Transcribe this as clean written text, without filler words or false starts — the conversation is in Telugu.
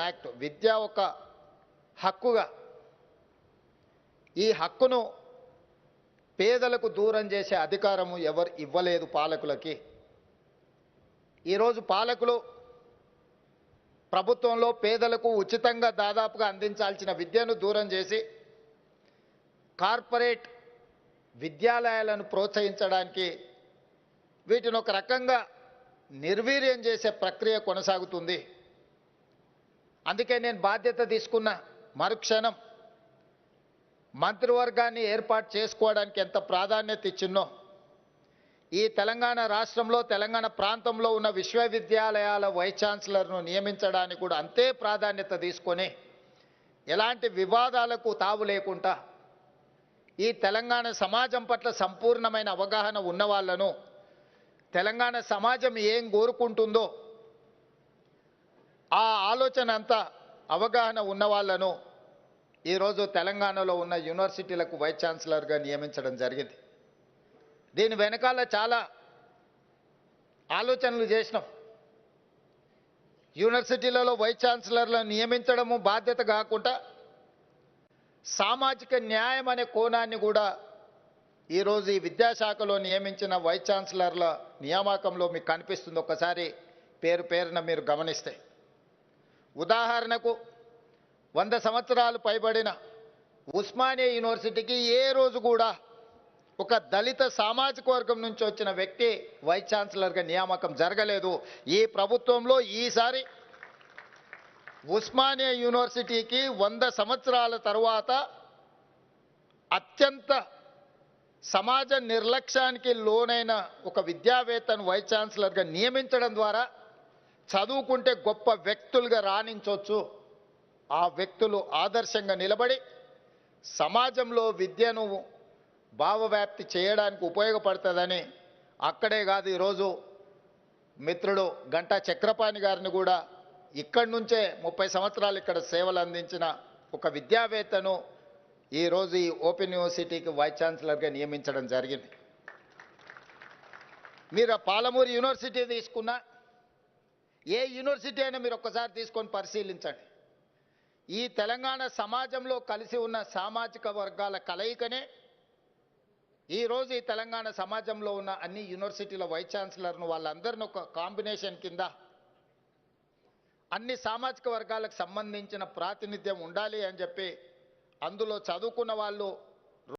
యాక్ట్ విద్య ఒక హక్కుగా ఈ హక్కును పేదలకు దూరం చేసే అధికారము ఎవరు ఇవ్వలేదు పాలకులకి. ఈరోజు పాలకులు ప్రభుత్వంలో పేదలకు ఉచితంగా దాదాపుగా అందించాల్సిన విద్యను దూరం చేసి కార్పొరేట్ విద్యాలయాలను ప్రోత్సహించడానికి వీటిని ఒక రకంగా నిర్వీర్యం చేసే ప్రక్రియ కొనసాగుతుంది. అందుకే నేను బాధ్యత తీసుకున్న మరుక్షణం మంత్రివర్గాన్ని ఏర్పాటు చేసుకోవడానికి ఎంత ప్రాధాన్యత ఇచ్చినో ఈ తెలంగాణ రాష్ట్రంలో తెలంగాణ ప్రాంతంలో ఉన్న విశ్వవిద్యాలయాల వైస్ ఛాన్సలర్ను నియమించడానికి కూడా అంతే ప్రాధాన్యత తీసుకొని ఎలాంటి వివాదాలకు తావు లేకుండా ఈ తెలంగాణ సమాజం పట్ల సంపూర్ణమైన అవగాహన ఉన్న వాళ్ళను, తెలంగాణ సమాజం ఏం కోరుకుంటుందో ఆ ఆలోచన అంతా అవగాహన ఉన్న వాళ్ళను ఈరోజు తెలంగాణలో ఉన్న యూనివర్సిటీలకు వైస్ ఛాన్సలర్గా నియమించడం జరిగింది. దీని వెనకాల చాలా ఆలోచనలు చేసినాం. యూనివర్సిటీలలో వైస్ ఛాన్సలర్లను నియమించడము బాధ్యత కాకుండా సామాజిక న్యాయం అనే కోణాన్ని కూడా ఈరోజు ఈ విద్యాశాఖలో నియమించిన వైస్ ఛాన్సలర్ల నియామకంలో మీకు కనిపిస్తుంది. ఒక్కసారి పేరున మీరు గమనిస్తే, ఉదాహరణకు 100 సంవత్సరాలు పైబడిన ఉస్మానియా యూనివర్సిటీకి ఏ రోజు కూడా ఒక దళిత సామాజిక వర్గం నుంచి వచ్చిన వ్యక్తి వైస్ ఛాన్సలర్గా నియామకం జరగలేదు. ఈ ప్రభుత్వంలో ఈసారి ఉస్మానియా యూనివర్సిటీకి 100 సంవత్సరాల తరువాత అత్యంత సమాజ నిర్లక్ష్యానికి లోనైన ఒక విద్యావేత్తను వైస్ ఛాన్సలర్గా నియమించడం ద్వారా చదువుకుంటే గొప్ప వ్యక్తులుగా రాణించవచ్చు, ఆ వ్యక్తులు ఆదర్శంగా నిలబడి సమాజంలో విద్యను భావవ్యాప్తి చేయడానికి ఉపయోగపడుతుందని అక్కడే కాదు, ఈరోజు మిత్రుడు గంటా చక్రపాణి గారిని కూడా ఇక్కడి నుంచే 30 సంవత్సరాలు ఇక్కడ సేవలు అందించిన ఒక విద్యావేత్తను ఈరోజు ఈ ఓపెన్ యూనివర్సిటీకి వైస్ ఛాన్సలర్గా నియమించడం జరిగింది. మీరు పాలమూరు యూనివర్సిటీ తీసుకున్నా, ఏ యూనివర్సిటీ అయినా మీరు ఒక్కసారి తీసుకొని పరిశీలించండి. ఈ తెలంగాణ సమాజంలో కలిసి ఉన్న సామాజిక వర్గాల కలయికనే ఈరోజు ఈ తెలంగాణ సమాజంలో ఉన్న అన్ని యూనివర్సిటీల వైస్ ఛాన్సలర్ను వాళ్ళందరినీ ఒక కాంబినేషన్ కింద అన్ని సామాజిక వర్గాలకు సంబంధించిన ప్రాతినిధ్యం ఉండాలి అని చెప్పి అందులో చదువుకున్న వాళ్ళు